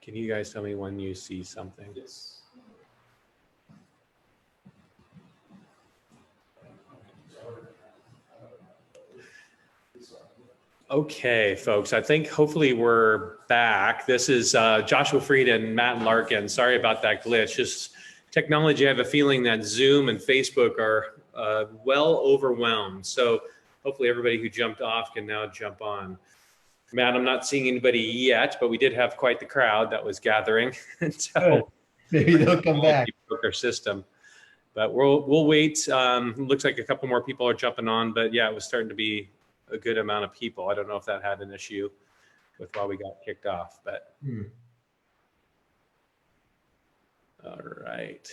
Can you guys tell me when you see something? Yes. Okay, folks, I think hopefully we're back. This is Joshua Freed and Matt Larkin. Sorry about that glitch. Just technology, I have a feeling that Zoom and Facebook are well overwhelmed. So hopefully everybody who jumped off can now jump on. Matt, I'm not seeing anybody yet, but we did have quite the crowd that was gathering. So good. Maybe they'll come back. Broke our system. But we'll wait. Looks like a couple more people are jumping on, but yeah, it was starting to be a good amount of people. I don't know if that had an issue with why we got kicked off, but all right.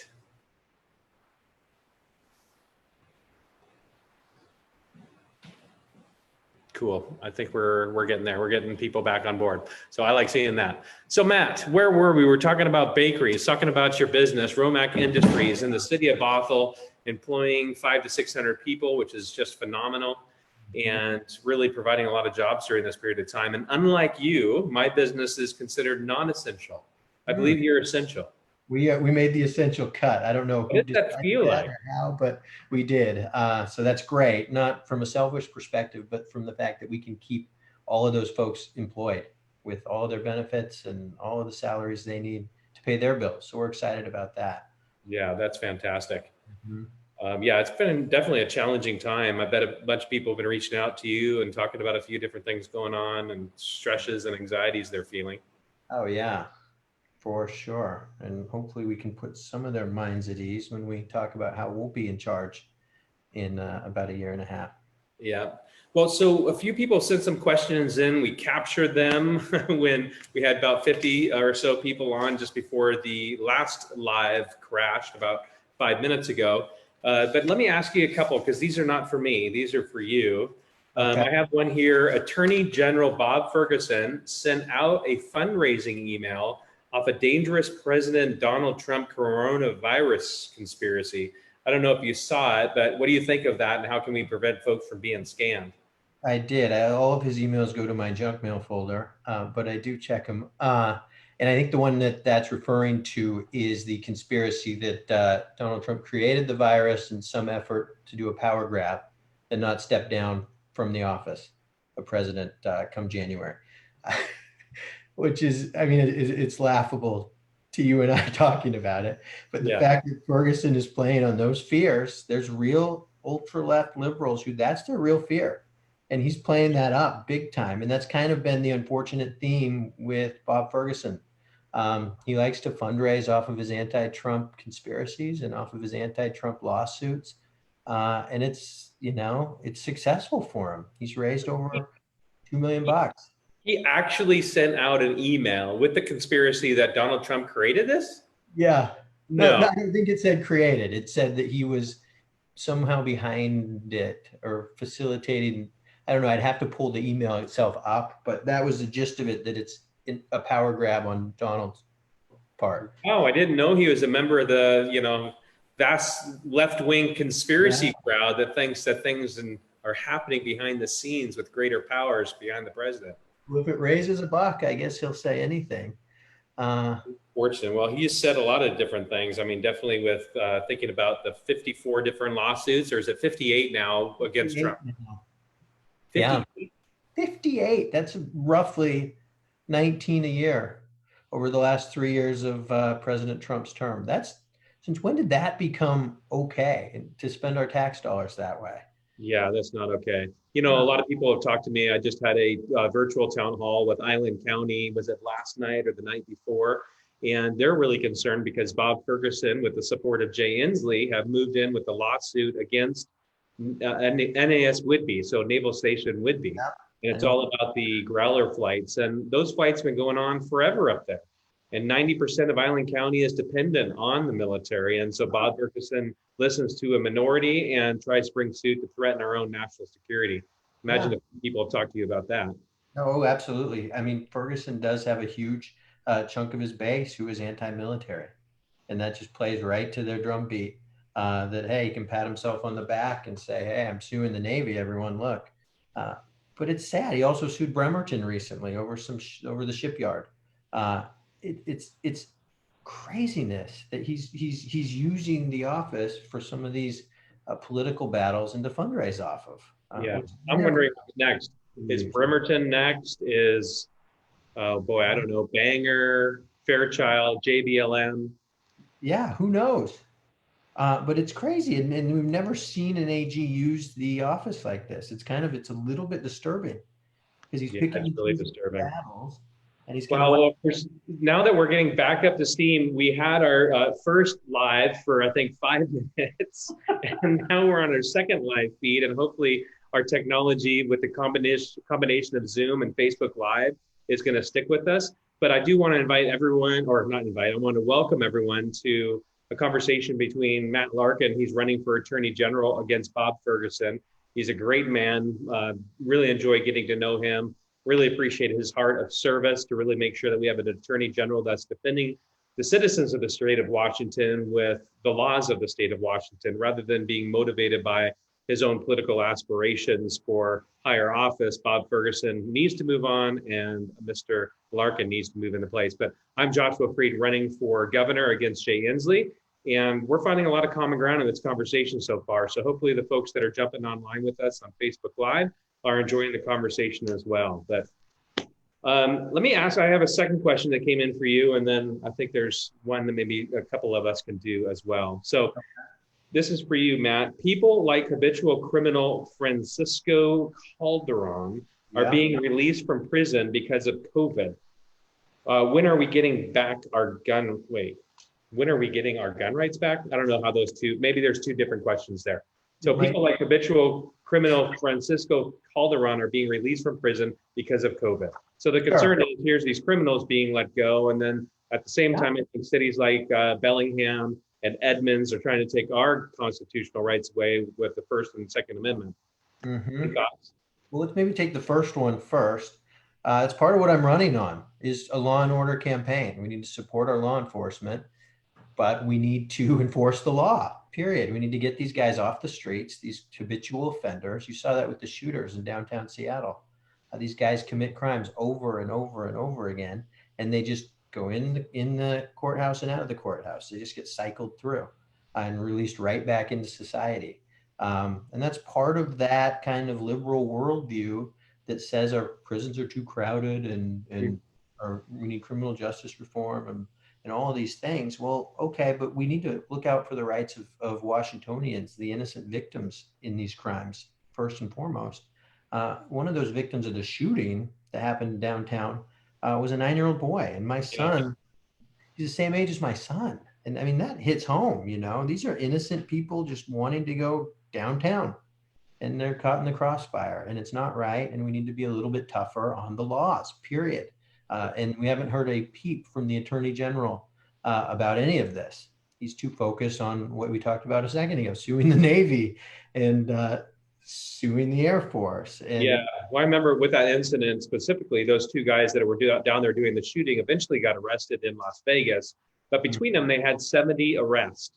Cool. I think we're getting there. We're getting people back on board. So I like seeing that. So Matt, where were we? We're talking about bakeries, talking about your business, Romac Industries in the city of Bothell, employing 500 to 600 people, which is just phenomenal, and really providing a lot of jobs during this period of time. And unlike you, my business is considered non-essential. I believe you're essential. We made the essential cut. I don't know what did that feel like or how, but we did. So that's great. Not from a selfish perspective, but from the fact that we can keep all of those folks employed with all of their benefits and all of the salaries they need to pay their bills. So we're excited about that. Yeah, that's fantastic. Yeah, it's been definitely a challenging time. I bet a bunch of people have been reaching out to you and talking about a few different things going on and stresses and anxieties they're feeling. Oh yeah, for sure. And hopefully we can put some of their minds at ease when we talk about how we'll be in charge in about a year and a half. Yeah. Well, so a few people sent some questions in. We captured them when we had about 50 or so people on just before the last live crashed about 5 minutes ago. But let me ask you a couple, because these are not for me. These are for you. Okay. I have one here. Attorney General Bob Ferguson sent out a fundraising email off a dangerous President Donald Trump coronavirus conspiracy. I don't know if you saw it, but what do you think of that, and how can we prevent folks from being scammed? I did. All of his emails go to my junk mail folder, but I do check them. And I think the one that's referring to is the conspiracy that Donald Trump created the virus in some effort to do a power grab and not step down from the office of president come January. Which is, I mean, it's laughable to you and I talking about it. But the fact that Ferguson is playing on those fears, there's real ultra-left liberals who that's their real fear. And he's playing that up big time. And that's kind of been the unfortunate theme with Bob Ferguson. He likes to fundraise off of his anti-Trump conspiracies and off of his anti-Trump lawsuits. And it's, you know, it's successful for him. He's raised over $2 million. He actually sent out an email with the conspiracy that Donald Trump created this? Yeah. No, I don't think it said created. It said that he was somehow behind it or facilitating. I don't know. I'd have to pull the email itself up, but that was the gist of it, that it's a power grab on Donald's part. Oh, I didn't know he was a member of the, you know, vast left-wing conspiracy crowd that thinks that things are happening behind the scenes with greater powers behind the president. Well, if it raises a buck, I guess he'll say anything. Fortunate. Well, he has said a lot of different things. I mean, definitely with thinking about the 54 different lawsuits, or is it 58 now against Trump? Now. 58? Yeah, 58. That's roughly 19 a year over the last 3 years of President Trump's term. Since when did that become okay to spend our tax dollars that way? Yeah, that's not okay. You know, a lot of people have talked to me. I just had a virtual town hall with Island County. Was it last night or the night before? And they're really concerned because Bob Ferguson, with the support of Jay Inslee, have moved in with a lawsuit against NAS Whidbey, so Naval Station Whidbey. Yeah. And it's all about the Growler flights. And those flights have been going on forever up there. And 90% of Island County is dependent on the military. And so Bob Ferguson listens to a minority and tries to bring suit to threaten our own national security. Imagine if people have talked to you about that. Oh, absolutely. I mean, Ferguson does have a huge chunk of his base who is anti-military. And that just plays right to their drumbeat that, hey, he can pat himself on the back and say, hey, I'm suing the Navy, everyone, look. But it's sad. He also sued Bremerton recently over the shipyard. it's craziness that he's using the office for some of these political battles and to fundraise off of. Yeah, Which I'm never wondering what's next. Is Bremerton next? Is, oh boy, I don't know, Bangor, Fairchild, JBLM? Yeah, who knows? But it's crazy, and we've never seen an AG use the office like this. It's a little bit disturbing because he's Yeah, picking it's and really choosing disturbing. battles, and he's going to. Well, of course, now that we're getting back up to steam, we had our first live for, I think, 5 minutes, and now we're on our second live feed, and hopefully our technology with the combination of Zoom and Facebook Live is going to stick with us. But I do want to invite everyone, or not invite, I want to welcome everyone to a conversation between Matt Larkin. He's running for Attorney General against Bob Ferguson. He's a great man. Really enjoy getting to know him. Really appreciate his heart of service to really make sure that we have an attorney general that's defending the citizens of the state of Washington with the laws of the state of Washington, rather than being motivated by his own political aspirations for higher office. Bob Ferguson needs to move on, and Mr. Larkin needs to move into place. But I'm Joshua Freed, running for governor against Jay Inslee, and we're finding a lot of common ground in this conversation so far. So hopefully the folks that are jumping online with us on Facebook Live are enjoying the conversation as well. But let me ask, I have a second question that came in for you, and then I think there's one that maybe a couple of us can do as well. So this is for you, Matt. People like habitual criminal Francisco Calderon are being released from prison because of COVID. When are we getting back our gun? Wait, when are we getting our gun rights back? I don't know how those two, maybe there's two different questions there. So people like habitual criminal Francisco Calderon are being released from prison because of COVID. So the concern is, here's these criminals being let go. And then at the same time, I think cities like Bellingham and Edmonds are trying to take our constitutional rights away with the First and Second Amendment. Any thoughts? Well, let's maybe take the first one first. It's part of what I'm running on is a law and order campaign. We need to support our law enforcement, but we need to enforce the law, period. We need to get these guys off the streets, these habitual offenders. You saw that with the shooters in downtown Seattle. These guys commit crimes over and over and over again, and they just go in the courthouse and out of the courthouse. They just get cycled through and released right back into society. And that's part of that kind of liberal worldview that says our prisons are too crowded and we need criminal justice reform and all of these things. Well, okay, but we need to look out for the rights of Washingtonians, the innocent victims in these crimes, first and foremost. One of those victims of the shooting that happened downtown was a 9-year-old boy. And my son, he's the same age as my son. And I mean, that hits home, you know, these are innocent people just wanting to go downtown and they're caught in the crossfire, and it's not right. And we need to be a little bit tougher on the laws, period. And we haven't heard a peep from the Attorney General about any of this. He's too focused on what we talked about a second ago, suing the Navy and suing the Air Force. And yeah, well, I remember with that incident specifically, those two guys that were down there doing the shooting eventually got arrested in Las Vegas. But between them, they had 70 arrests.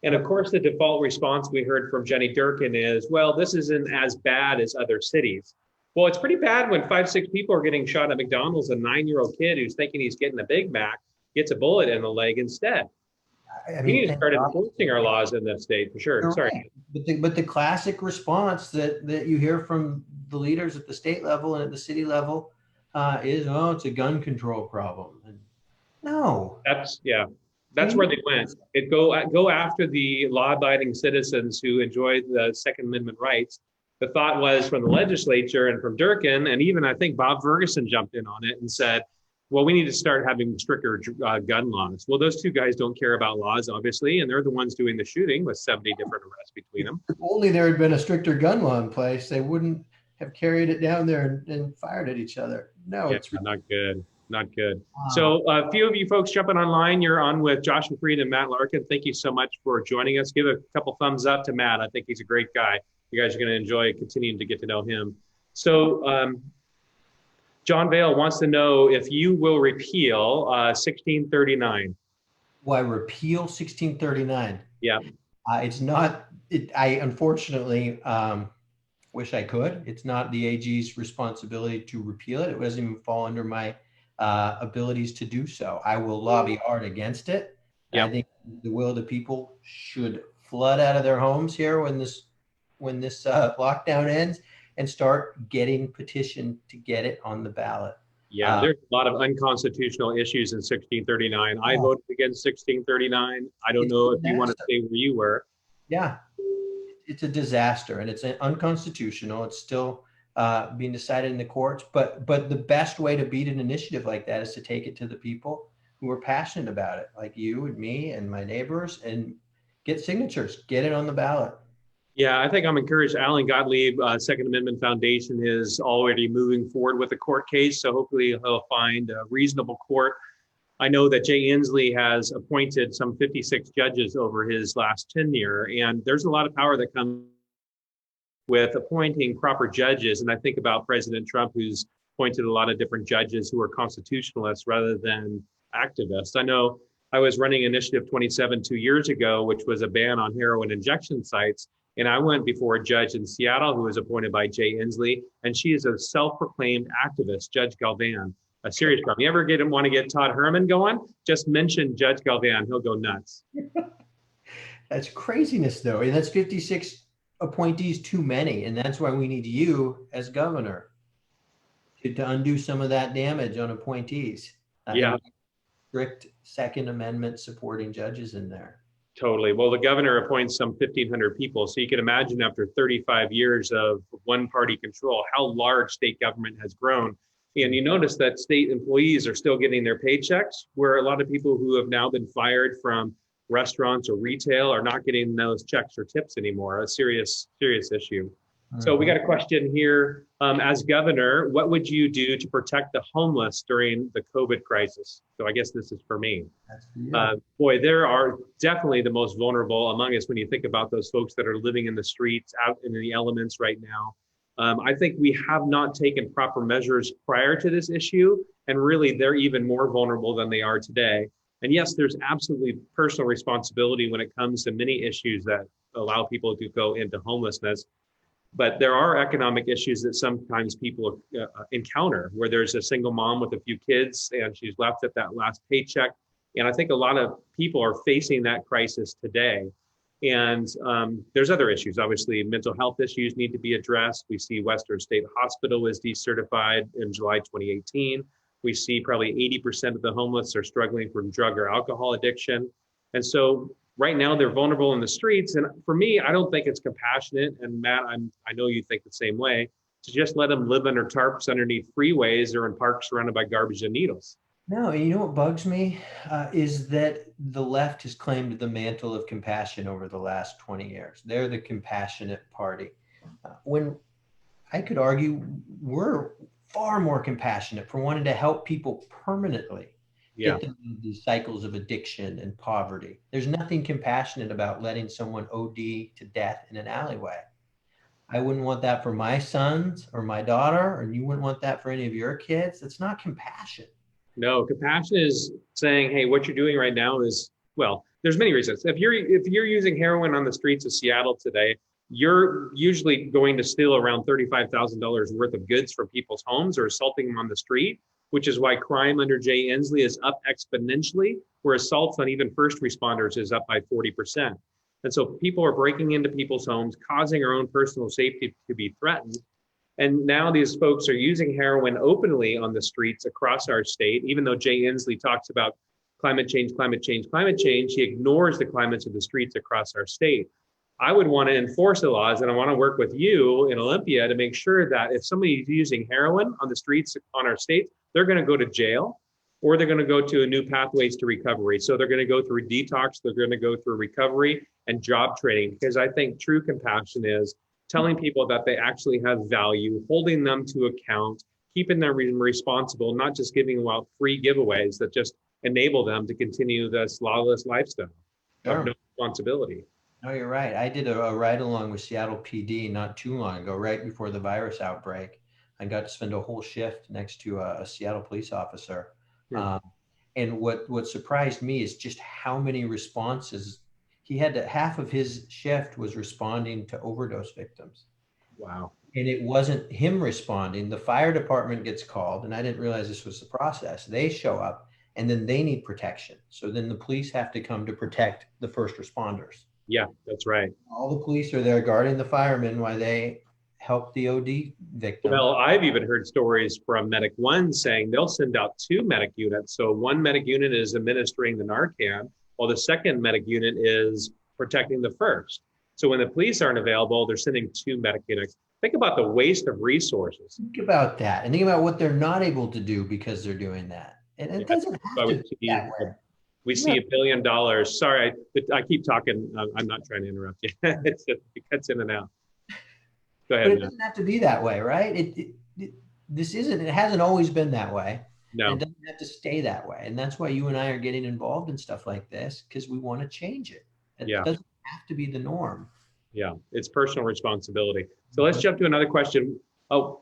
And of course, the default response we heard from Jenny Durkin is, well, this isn't as bad as other cities. Well, it's pretty bad when 5, 6 people are getting shot at McDonald's. A 9-year-old kid who's thinking he's getting a Big Mac gets a bullet in the leg instead. I We mean, need to start enforcing our laws in this state for sure. Sorry. Right. But the classic response that you hear from the leaders at the state level and at the city level is, oh, it's a gun control problem. And no. That's where they went. Go after the law-abiding citizens who enjoy the Second Amendment rights. The thought was from the legislature and from Durkin, and even I think Bob Ferguson jumped in on it and said, well, we need to start having stricter gun laws. Well, those two guys don't care about laws, obviously, and they're the ones doing the shooting with 70 different arrests between them. If only there had been a stricter gun law in place, they wouldn't have carried it down there and fired at each other. No, it's not good. Not good. Wow. So a few of you folks jumping online, you're on with Joshua Freed and Matt Larkin. Thank you so much for joining us. Give a couple thumbs up to Matt. I think he's a great guy. You guys are going to enjoy continuing to get to know him. So John Vale wants to know if you will repeal 1639. Why repeal 1639? Yeah. It's not, I unfortunately wish I could. It's not the AG's responsibility to repeal it. It doesn't even fall under my abilities to do so. I will lobby hard against it. Yep. I think the will of the people should flood out of their homes here when this lockdown ends, and start getting petitioned to get it on the ballot. Yeah, there's a lot of unconstitutional issues in 1639. I Oh, voted against 1639. I don't it's know a if you want to disaster. say where you were. Yeah, it's a disaster, and it's unconstitutional. It's still being decided in the courts. But the best way to beat an initiative like that is to take it to the people who are passionate about it, like you and me and my neighbors, and get signatures, get it on the ballot. Yeah, I think I'm encouraged. Alan Gottlieb, Second Amendment Foundation, is already moving forward with a court case. So hopefully he'll find a reasonable court. I know that Jay Inslee has appointed some 56 judges over his last tenure, and there's a lot of power that comes with appointing proper judges. And I think about President Trump, who's appointed a lot of different judges who are constitutionalists rather than activists. I know I was running Initiative 27 2 years ago, which was a ban on heroin injection sites. And I went before a judge in Seattle who was appointed by Jay Inslee, and she is a self-proclaimed activist, Judge Galvan, a serious problem. You ever want to get Todd Herman going? Just mention Judge Galvan, he'll go nuts. That's craziness, though. And that's 56 appointees too many. And that's why we need you as governor to undo some of that damage on appointees. Yeah, Strict Second Amendment supporting judges in there. totally. Well, the governor appoints some 1,500 people. So you can imagine after 35 years of one party control, how large state government has grown. And you notice that state employees are still getting their paychecks, where a lot of people who have now been fired from restaurants or retail are not getting those checks or tips anymore. A serious, serious issue. So we got a question here. As governor, what would you do to protect the homeless during the COVID crisis? So I guess this is for me. That's for you. Boy, there are definitely the most vulnerable among us when you think about those folks that are living in the streets, out in the elements right now. I think we have not taken proper measures prior to this issue, and really they're even more vulnerable than they are today. And yes, there's absolutely personal responsibility when it comes to many issues that allow people to go into homelessness. But there are economic issues that sometimes people encounter, where there's a single mom with a few kids and she's left at that last paycheck. And I think a lot of people are facing that crisis today. And there's other issues. Obviously, mental health issues need to be addressed. We see Western State Hospital was decertified in July 2018. We see probably 80% of the homeless are struggling from drug or alcohol addiction. And so right now they're vulnerable in the streets. And for me, I don't think it's compassionate. And Matt, I know you think the same way, to just let them live under tarps underneath freeways or in parks surrounded by garbage and needles. No, you know what bugs me is that the left has claimed the mantle of compassion over the last 20 years. They're the compassionate party. When I could argue we're far more compassionate for wanting to help people permanently Yeah. get them out of these cycles of addiction and poverty. There's nothing compassionate about letting someone OD to death in an alleyway. I wouldn't want that for my sons or my daughter, and you wouldn't want that for any of your kids. It's not compassion. No, compassion is saying, hey, what you're doing right now is, well, there's many reasons. If you're using heroin on the streets of Seattle today, you're usually going to steal around $35,000 worth of goods from people's homes or assaulting them on the street, which is why crime under Jay Inslee is up exponentially, where assaults on even first responders is up by 40%. And so people are breaking into people's homes, causing our own personal safety to be threatened. And now these folks are using heroin openly on the streets across our state, even though Jay Inslee talks about climate change, climate change, climate change, he ignores the climates of the streets across our state. I would want to enforce the laws, and I want to work with you in Olympia to make sure that if somebody's using heroin on the streets on our state, they're going to go to jail, or they're going to go to a new pathways to recovery. So they're going to go through detox, they're going to go through recovery and job training, because I think true compassion is telling people that they actually have value, holding them to account, keeping them responsible, not just giving them out free giveaways that just enable them to continue this lawless lifestyle of no responsibility. No, you're right. I did a ride along with Seattle PD not too long ago, right before the virus outbreak. I got to spend a whole shift next to a Seattle police officer. And what surprised me is just how many responses he had. Half of his shift was responding to overdose victims. Wow. And it wasn't him responding. The fire department gets called, and I didn't realize this was the process. They show up, and then they need protection. So then the police have to come to protect the first responders. Yeah, that's right. All the police are there guarding the firemen while they help the OD victim. Well, I've even heard stories from Medic One saying they'll send out two medic units. So one medic unit is administering the Narcan, while the second medic unit is protecting the first. So when the police aren't available, they're sending two medic units. Think about the waste of resources. Think about that, and think about what they're not able to do because they're doing that. And it doesn't have to be that way. We see $1 billion. Sorry, I keep talking. I'm not trying to interrupt you. It cuts in and out. Go ahead. But it doesn't have to be that way, right? It hasn't always been that way. No. It doesn't have to stay that way. And that's why you and I are getting involved in stuff like this, because we want to change it. It doesn't have to be the norm. Yeah, it's personal responsibility. So let's jump to another question. Oh,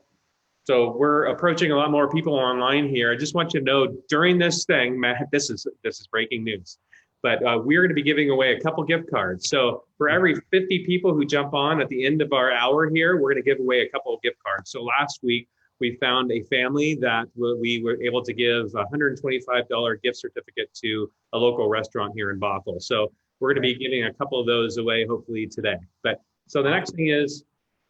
so we're approaching a lot more people online here. I just want you to know during this thing, Matt, this is breaking news, but we're going to be giving away a couple gift cards. So for every 50 people who jump on at the end of our hour here, we're going to give away a couple of gift cards. So last week we found a family that we were able to give a $125 gift certificate to a local restaurant here in Bothell. So we're going to be giving a couple of those away hopefully today. But so the next thing is,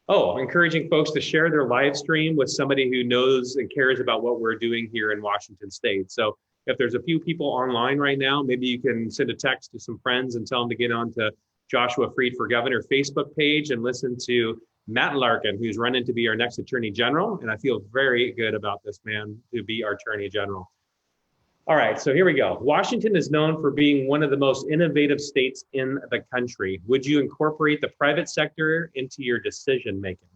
encouraging folks to share their live stream with somebody who knows and cares about what we're doing here in Washington State. So if there's a few people online right now, maybe you can send a text to some friends and tell them to get on to Joshua Freed for Governor Facebook page and listen to Matt Larkin, who's running to be our next Attorney General. And I feel very good about this man to be our Attorney General. All right, so here we go. Washington is known for being one of the most innovative states in the country. Would you incorporate the private sector into your decision making?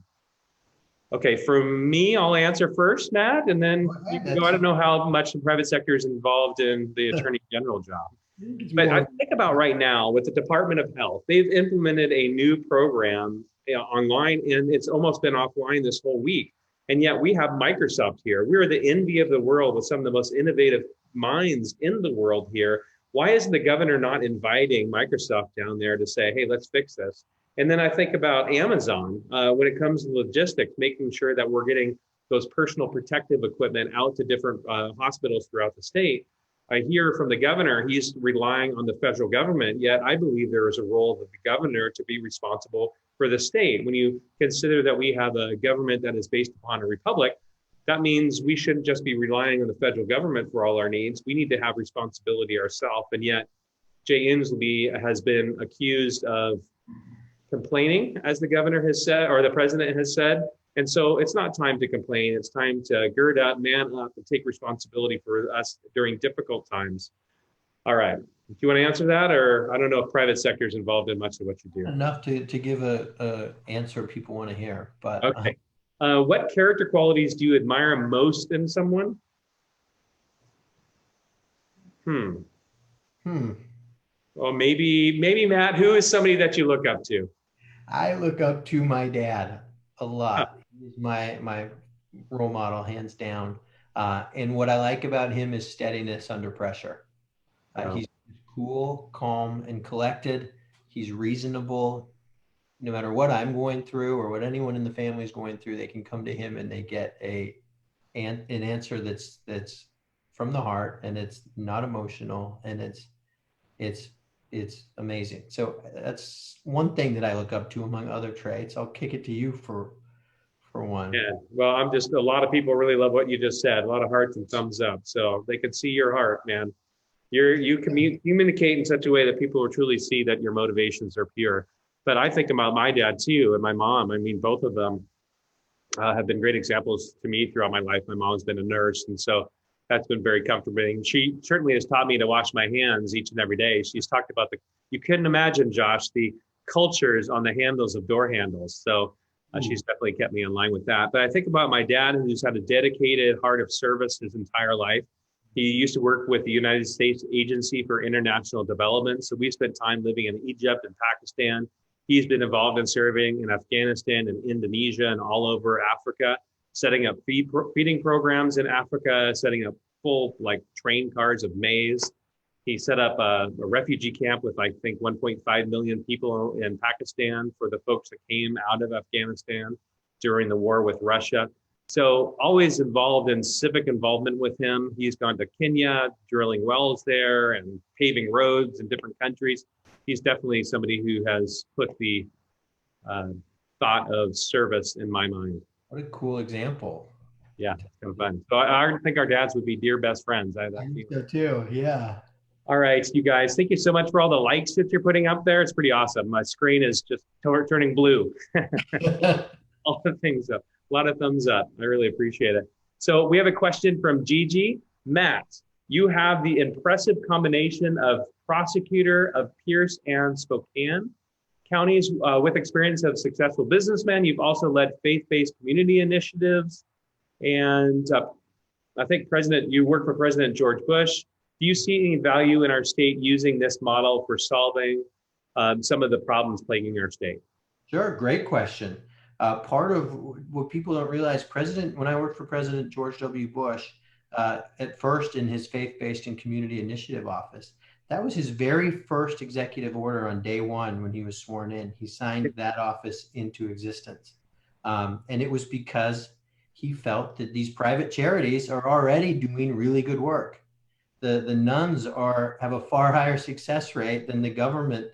Okay, for me, I'll answer first, Matt, and then you can go. I don't know how much the private sector is involved in the Attorney General job. But I think about right now with the Department of Health, they've implemented a new program online, and it's almost been offline this whole week. And yet we have Microsoft here. We're the envy of the world with some of the most innovative minds in the world here. Why isn't the governor not inviting Microsoft down there to say, hey, let's fix this? And then I think about Amazon when it comes to logistics, making sure that we're getting those personal protective equipment out to different hospitals throughout the state. I hear from the governor, he's relying on the federal government, yet I believe there is a role of the governor to be responsible for the state. When you consider that we have a government that is based upon a republic, that means we shouldn't just be relying on the federal government for all our needs. We need to have responsibility ourselves. And yet Jay Inslee has been accused of complaining, as the governor has said, or the president has said. And so it's not time to complain. It's time to gird up, man up, and take responsibility for us during difficult times. All right. Do you want to answer that? Or I don't know if private sector is involved in much of what you do. Enough to give a answer people want to hear. But okay. What character qualities do you admire most in someone? Well, maybe Matt, who is somebody that you look up to? I look up to my dad a lot. He's my role model, hands down. And what I like about him is steadiness under pressure. He's cool, calm, and collected. He's reasonable. No matter what I'm going through or what anyone in the family is going through, they can come to him and they get an answer that's from the heart, and it's not emotional, and it's amazing. So that's one thing that I look up to among other traits. I'll kick it to you for one. Yeah, well, a lot of people really love what you just said. A lot of hearts and thumbs up. So they can see your heart, man. You communicate in such a way that people will truly see that your motivations are pure. But I think about my dad too, and my mom. I mean, both of them have been great examples to me throughout my life. My mom's been a nurse, and so that's been very comforting. She certainly has taught me to wash my hands each and every day. She's talked about you couldn't imagine, Josh, the cultures on the handles of door handles. So she's definitely kept me in line with that. But I think about my dad, who's had a dedicated heart of service his entire life. He used to work with the United States Agency for International Development. So we spent time living in Egypt and Pakistan. He's been involved in serving in Afghanistan and Indonesia and all over Africa, setting up feeding programs in Africa, setting up full train cars of maize. He set up a refugee camp with, I think, 1.5 million people in Pakistan for the folks that came out of Afghanistan. during the war with Russia. So always involved in civic involvement with him. He's gone to Kenya, drilling wells there and paving roads in different countries. He's definitely somebody who has put the uh, thought of service in my mind. What a cool example. Yeah, it's kind of fun. So I think our dads would be dear best friends. I have that I think feeling. so too. Yeah. All right, you guys, thank you so much for all the likes that you're putting up there. It's pretty awesome. My screen is just turning blue. All the things up. A lot of thumbs up. I really appreciate it. So we have a question from Gigi. Matt, you have the impressive combination of prosecutor of Pierce and Spokane counties with experience of successful businessmen. You've also led faith-based community initiatives. And I think you work for President George Bush. Do you see any value in our state using this model for solving some of the problems plaguing our state? Sure, great question. Part of what people don't realize, when I worked for President George W. Bush, at first in his faith-based and community initiative office, that was his very first executive order on day one when he was sworn in. He signed that office into existence. And it was because he felt that these private charities are already doing really good work. The nuns have a far higher success rate than the government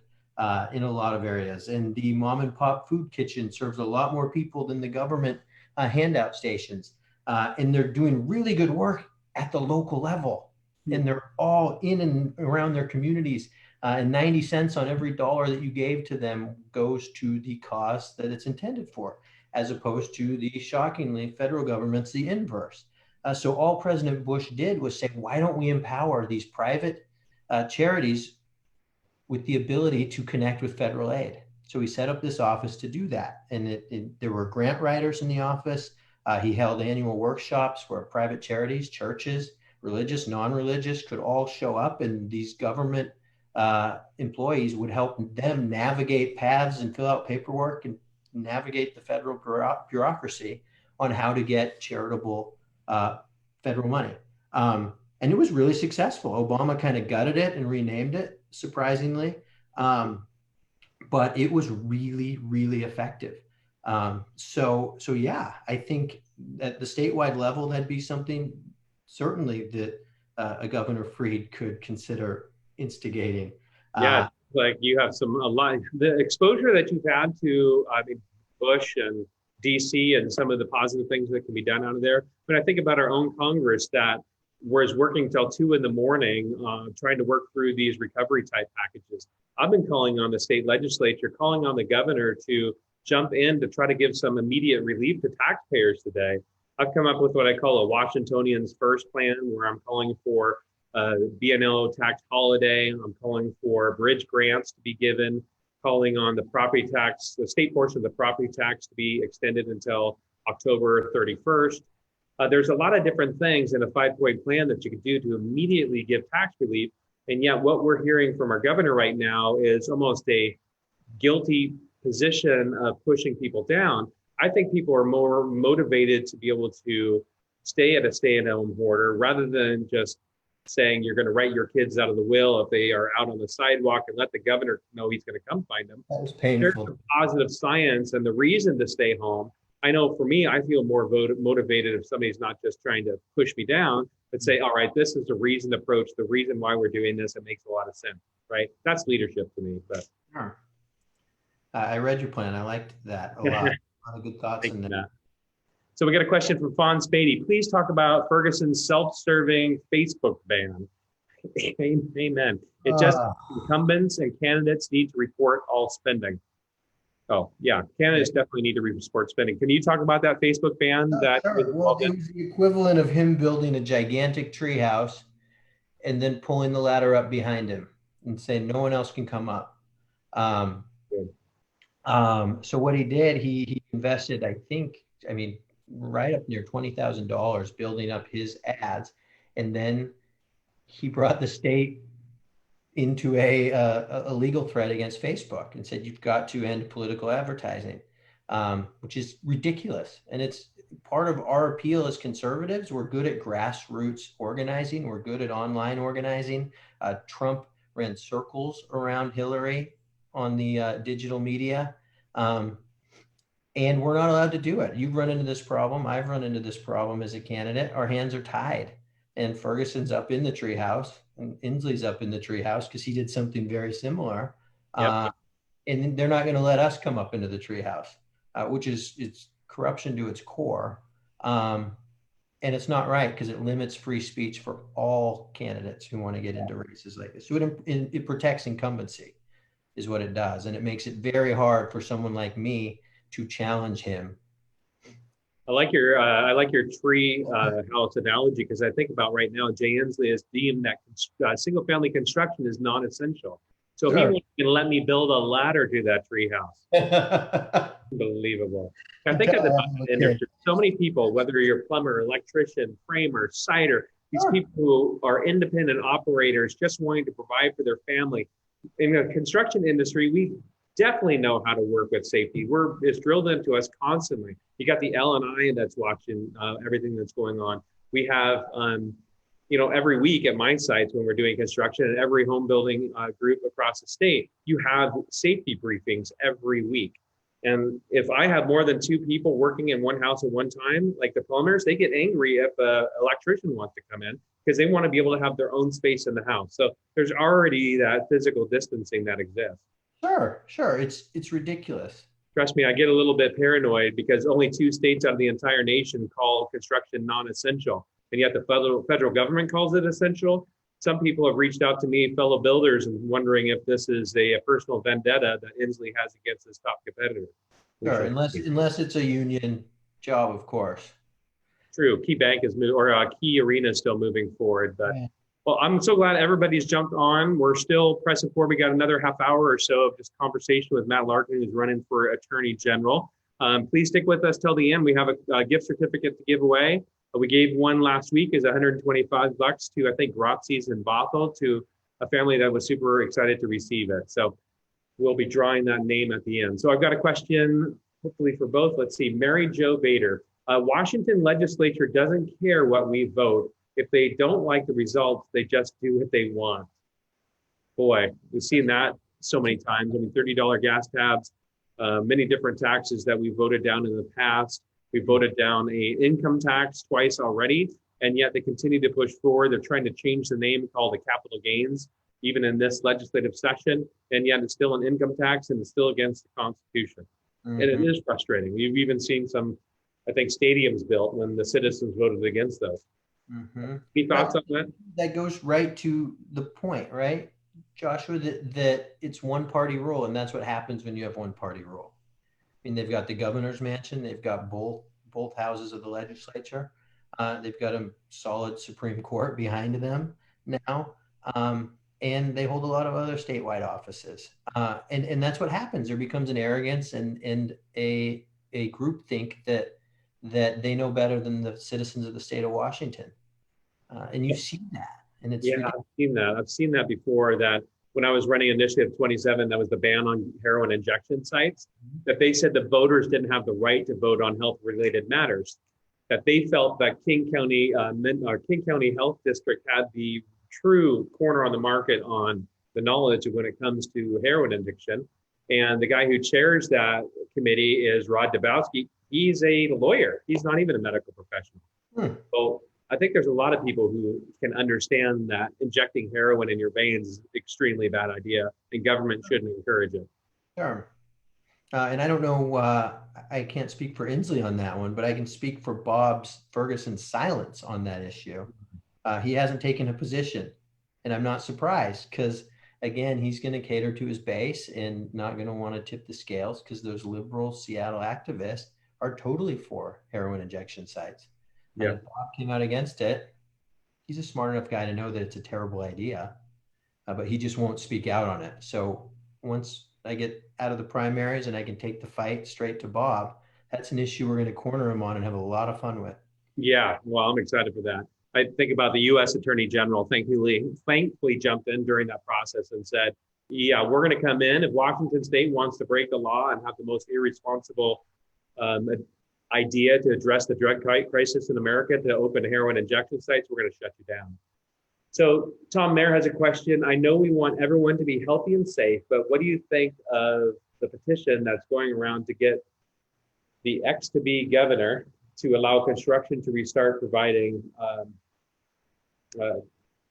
in a lot of areas. And the mom and pop food kitchen serves a lot more people than the government handout stations. And they're doing really good work at the local level. And they're all in and around their communities. And 90 cents on every dollar that you gave to them goes to the cause that it's intended for, as opposed to the shockingly federal government's the inverse. So all President Bush did was say, why don't we empower these private charities with the ability to connect with federal aid? So he set up this office to do that. And there were grant writers in the office. He held annual workshops where private charities, churches, religious, non-religious, could all show up, and these government employees would help them navigate paths and fill out paperwork and navigate the federal bureaucracy on how to get charitable federal money. And it was really successful. Obama kind of gutted it and renamed it, surprisingly. But it was really, really effective. So yeah, I think at the statewide level, that'd be something certainly that a Governor Freed could consider instigating. Yeah, like you have the exposure that you've had to, Bush and DC and some of the positive things that can be done out of there. But I think about our own Congress that was working till 2 a.m, trying to work through these recovery type packages. I've been calling on the state legislature, calling on the governor to jump in to try to give some immediate relief to taxpayers today. I've come up with what I call a Washingtonian's First plan, where I'm calling for B&O tax holiday. I'm calling for bridge grants to be given, calling on the property tax, the state portion of the property tax to be extended until October 31st. There's a lot of different things in a 5-point plan that you could do to immediately give tax relief. And yet what we're hearing from our governor right now is almost a guilty position of pushing people down. I think people are more motivated to be able to stay at a stay-at-home order rather than just saying you're going to write your kids out of the will if they are out on the sidewalk and let the governor know he's going to come find them. That was painful. There's some positive science and the reason to stay home. I know for me, I feel more motivated if somebody's not just trying to push me down, but say, all right, this is a reasoned approach, the reason why we're doing this, it makes a lot of sense, right? That's leadership to me. But Sure. I read your plan. I liked that a lot. A lot of good thoughts in there. So we got a question from Fawn Spady. Please talk about Ferguson's self-serving Facebook ban. Amen. It just incumbents and candidates need to report all spending. Oh, yeah. Candidates definitely need to report spending. Can you talk about that Facebook ban? Sure. Well, it was the equivalent of him building a gigantic treehouse and then pulling the ladder up behind him and saying no one else can come up. So what he did, he invested, right up near $20,000 building up his ads. And then he brought the state into a legal threat against Facebook and said, you've got to end political advertising, which is ridiculous. And it's part of our appeal as conservatives. We're good at grassroots organizing. We're good at online organizing. Trump ran circles around Hillary on the digital media. And And we're not allowed to do it. You've run into this problem. I've run into this problem as a candidate. Our hands are tied. And Ferguson's up in the treehouse, and Inslee's up in the treehouse because he did something very similar. Yep. And they're not going to let us come up into the treehouse, which is it's corruption to its core. And it's not right because it limits free speech for all candidates who want to get into races like this. So it protects incumbency is what it does. And it makes it very hard for someone like me to challenge him. I like your tree house analogy, because I think about right now, Jay Inslee has deemed that single family construction is non-essential. So he won't even let me build a ladder to that tree house. Unbelievable. I think of the industry, so many people, whether you're a plumber, electrician, framer, cider, these people who are independent operators just wanting to provide for their family. In the construction industry, we definitely know how to work with safety. It's drilled into us constantly. You got the L&I that's watching everything that's going on. We have, every week at mine sites when we're doing construction, and every home building group across the state, you have safety briefings every week. And if I have more than 2 people working in one house at one time, like the plumbers, they get angry if an electrician wants to come in because they want to be able to have their own space in the house. So there's already that physical distancing that exists. Sure. It's ridiculous. Trust me, I get a little bit paranoid because only 2 states out of the entire nation call construction non-essential. And yet the federal government calls it essential. Some people have reached out to me, fellow builders, and wondering if this is a personal vendetta that Inslee has against his top competitor. Sure, unless it's a union job, of course. True. Key Bank is moving, or Key Arena is still moving forward. But well, I'm so glad everybody's jumped on. We're still pressing forward. We got another half hour or so of just conversation with Matt Larkin, who's running for Attorney General. Please stick with us till the end. We have a gift certificate to give away. We gave one last week is $125 to, I think, Grotzi's in Bothell, to a family that was super excited to receive it. So we'll be drawing that name at the end. So I've got a question, hopefully for both. Let's see, Mary Jo Bader. Washington legislature doesn't care what we vote. If they don't like the results, they just do what they want. Boy, we've seen that so many times. I mean, $30 gas tabs, many different taxes that we voted down in the past. We voted down an income tax twice already, and yet they continue to push forward. They're trying to change the name, called the capital gains, even in this legislative session, and yet it's still an income tax and it's still against the Constitution. And it is frustrating. We've even seen some, I think, stadiums built when the citizens voted against those. Any thoughts on that? That goes right to the point, right, Joshua, that it's one party rule, and that's what happens when you have one party rule. I mean, they've got the governor's mansion, they've got both houses of the legislature, they've got a solid Supreme Court behind them now, and they hold a lot of other statewide offices, and that's what happens. There becomes an arrogance and a groupthink that they know better than the citizens of the state of Washington, and you've seen that, and it's I've seen that before. That when I was running Initiative 27, that was the ban on heroin injection sites, that they said the voters didn't have the right to vote on health-related matters, that they felt that King County Health District had the true corner on the market on the knowledge when it comes to heroin addiction. And the guy who chairs that committee is Rod Dabowski. He's a lawyer. He's not even a medical professional. So I think there's a lot of people who can understand that injecting heroin in your veins is an extremely bad idea, and government shouldn't encourage it. Sure. And I don't know, I can't speak for Inslee on that one, but I can speak for Ferguson's silence on that issue. He hasn't taken a position, and I'm not surprised because, again, he's going to cater to his base and not going to want to tip the scales because those liberal Seattle activists are totally for heroin injection sites. Yeah. Bob came out against it. He's a smart enough guy to know that it's a terrible idea, but he just won't speak out on it. So once I get out of the primaries and I can take the fight straight to Bob, that's an issue we're going to corner him on and have a lot of fun with. Yeah, well, I'm excited for that. I think about the U.S. Attorney General, thankfully jumped in during that process and said, yeah, we're going to come in. If Washington State wants to break the law and have the most irresponsible idea to address the drug crisis in America to open heroin injection sites, we're going to shut you down. So Tom Mayer has a question. I know we want everyone to be healthy and safe, but what do you think of the petition that's going around to get the X to be governor to allow construction to restart, providing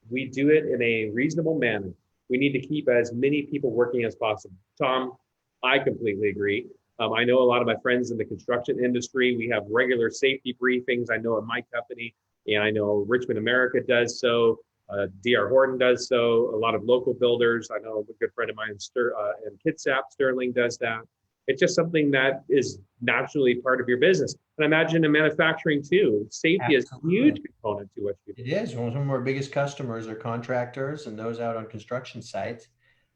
we do it in a reasonable manner. We need to keep as many people working as possible. Tom, I completely agree. I know a lot of my friends in the construction industry. We have regular safety briefings. I know at my company, and I know Richmond America does so. DR Horton does so. A lot of local builders. I know a good friend of mine in Kitsap, Sterling, does that. It's just something that is naturally part of your business. And I imagine in manufacturing too, safety is a huge component to what you do. It is. One of our biggest customers are contractors and those out on construction sites.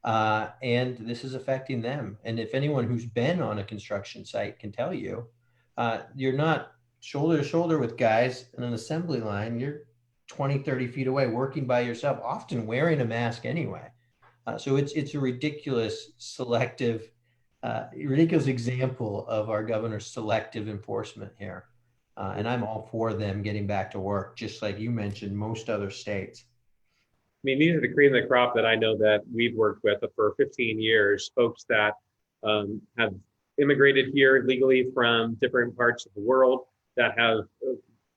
And this is affecting them. And if anyone who's been on a construction site can tell you, you're not shoulder to shoulder with guys in an assembly line. You're 20, 30 feet away working by yourself, often wearing a mask anyway. So it's a ridiculous example of our governor's selective enforcement here. And I'm all for them getting back to work, just like you mentioned, most other states. I mean, these are the cream of the crop that I know that we've worked with for 15 years, folks that have immigrated here legally from different parts of the world that have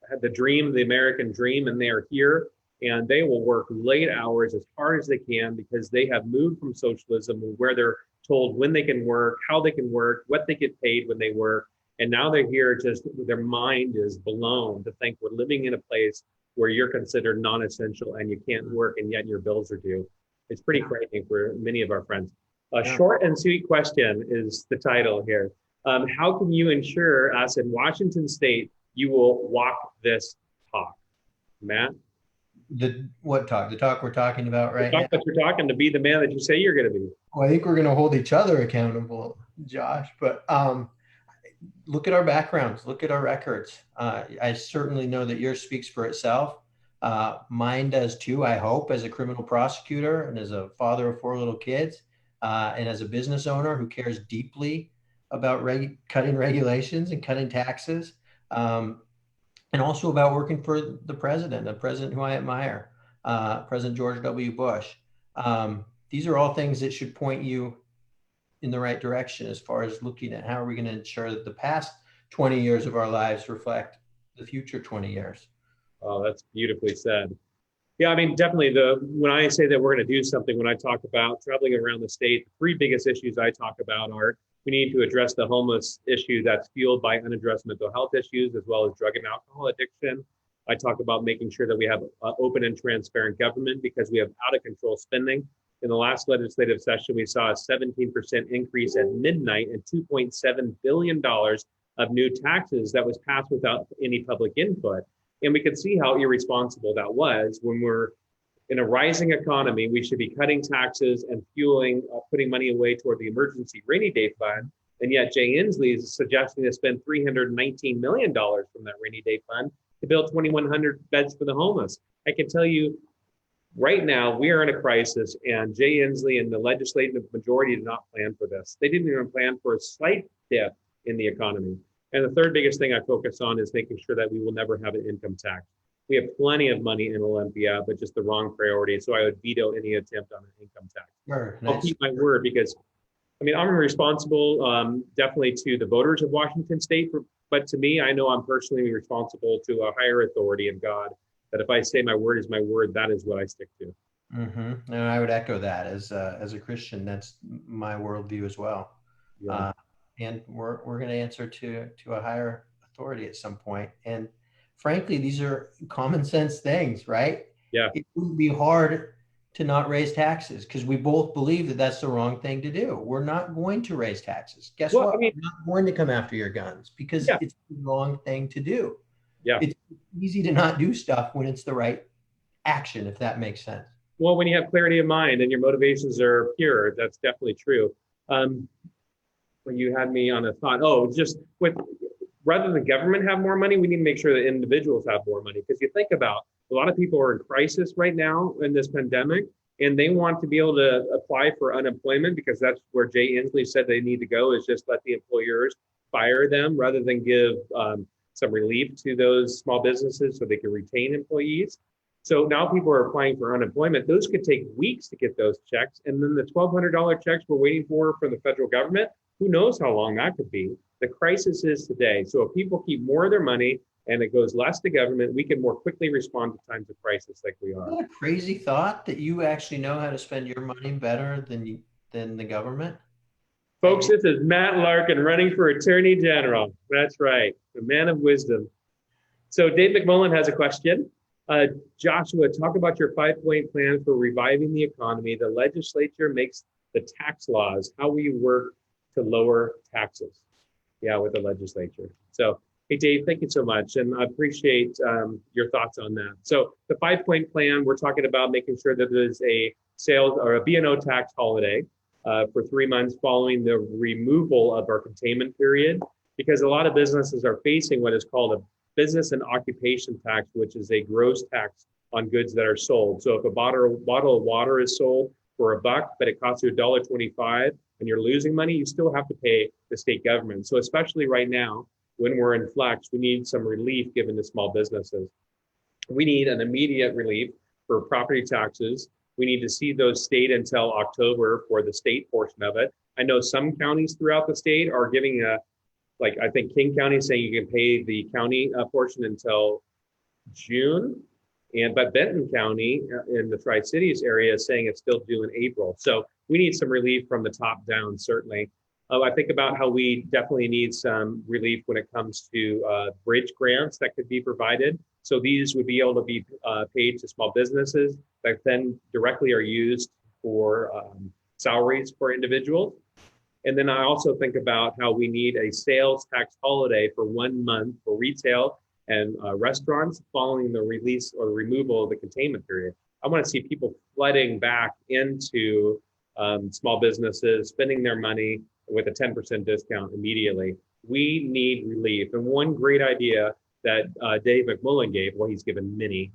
had the dream, the American dream, and they are here, and they will work late hours as hard as they can because they have moved from socialism where they're told when they can work, how they can work, what they get paid when they work. And now they're here, just their mind is blown to think we're living in a place where you're considered non-essential and you can't work and yet your bills are due. It's pretty frightening for many of our friends. A short and sweet question is the title here. How can you ensure us in Washington State you will walk this talk? Matt? What talk? The talk we're talking about right now? The talk that you're talking, to be the man that you say you're going to be. Well, I think we're going to hold each other accountable, Josh, but look at our backgrounds, look at our records. I certainly know that yours speaks for itself. Mine does too, I hope, as a criminal prosecutor and as a father of 4 little kids, and as a business owner who cares deeply about cutting regulations and cutting taxes, and also about working for the president, a president who I admire, President George W. Bush. These are all things that should point you in the right direction as far as looking at how are we going to ensure that the past 20 years of our lives reflect the future 20 years. Oh, that's beautifully said. Yeah, I mean, definitely when I say that we're going to do something, when I talk about traveling around the state, the 3 biggest issues I talk about are we need to address the homeless issue that's fueled by unaddressed mental health issues, as well as drug and alcohol addiction. I talk about making sure that we have open and transparent government because we have out of control spending. In the last legislative session, we saw a 17% increase at midnight and $2.7 billion of new taxes that was passed without any public input. And we could see how irresponsible that was. When we're in a rising economy, we should be cutting taxes and putting money away toward the emergency rainy day fund. And yet Jay Inslee is suggesting to spend $319 million from that rainy day fund to build 2,100 beds for the homeless. I can tell you right now, we are in a crisis, and Jay Inslee and the legislative majority did not plan for this. They didn't even plan for a slight dip in the economy. And the third biggest thing I focus on is making sure that we will never have an income tax. We have plenty of money in Olympia, but just the wrong priority. So I would veto any attempt on an income tax. Sure. I'll keep my word because, I mean, I'm responsible definitely to the voters of Washington State, but to me, I know I'm personally responsible to a higher authority in God, that if I say my word is my word, that is what I stick to. Mm-hmm. And I would echo that as a Christian. That's my worldview as well. Yeah. And we're going to answer to a higher authority at some point. And frankly, these are common sense things, right? Yeah. It wouldn't be hard to not raise taxes because we both believe that that's the wrong thing to do. We're not going to raise taxes. Guess what? I mean, we're not going to come after your guns because it's the wrong thing to do. Yeah. It's easy to not do stuff when it's the right action, if that makes sense. Well, when you have clarity of mind and your motivations are pure, that's definitely true. When you had me on a thought, rather than government have more money, we need to make sure that individuals have more money. Because you think about, a lot of people are in crisis right now in this pandemic, and they want to be able to apply for unemployment because that's where Jay Inslee said they need to go, is just let the employers fire them rather than give some relief to those small businesses so they can retain employees. So now people are applying for unemployment. Those could take weeks to get those checks. And then the $1,200 checks we're waiting for from the federal government, who knows how long that could be. The crisis is today. So if people keep more of their money and it goes less to government, we can more quickly respond to times of crisis like we are. What a crazy thought that you actually know how to spend your money better than the government. Folks, this is Matt Larkin running for Attorney General. That's right, a man of wisdom. So Dave McMullen has a question. Joshua, talk about your 5-point plan for reviving the economy. The legislature makes the tax laws. How will you work to lower taxes? Yeah, with the legislature. So, hey, Dave, thank you so much. And I appreciate your thoughts on that. So the 5-point plan, we're talking about making sure that there's a sales or a B&O tax holiday for 3 months following the removal of our containment period, because a lot of businesses are facing what is called a business and occupation tax, which is a gross tax on goods that are sold. So if a bottle of water is sold for $1, but it costs you $1.25 and you're losing money, you still have to pay the state government. So especially right now, when we're in flex, we need some relief given to small businesses. We need an immediate relief for property taxes. We need to see those stayed until October for the state portion of it. I know some counties throughout the state are giving like I think King County is saying you can pay the county portion until June, but Benton County in the Tri-Cities area is saying it's still due in April. So we need some relief from the top down, certainly. I think about how we definitely need some relief when it comes to bridge grants that could be provided. So these would be able to be paid to small businesses that then directly are used for salaries for individuals. And then I also think about how we need a sales tax holiday for 1 month for retail and restaurants following the release or the removal of the containment period. I want to see people flooding back into small businesses, spending their money with a 10% discount immediately. We need relief. And one great idea that Dave McMullen gave, well, he's given many,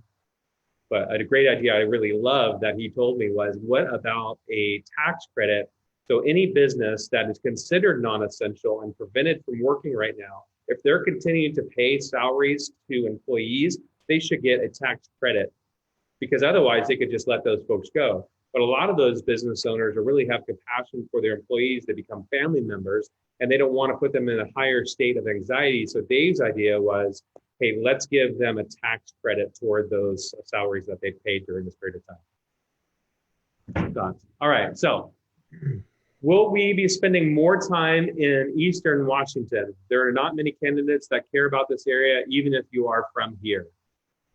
but a great idea I really love that he told me was, what about a tax credit? So any business that is considered non-essential and prevented from working right now, if they're continuing to pay salaries to employees, they should get a tax credit, because otherwise they could just let those folks go. But a lot of those business owners really have compassion for their employees. They become family members and they don't want to put them in a higher state of anxiety. So Dave's idea was, hey, let's give them a tax credit toward those salaries that they paid during this period of time. All right, so will we be spending more time in Eastern Washington? There are not many candidates that care about this area, even if you are from here.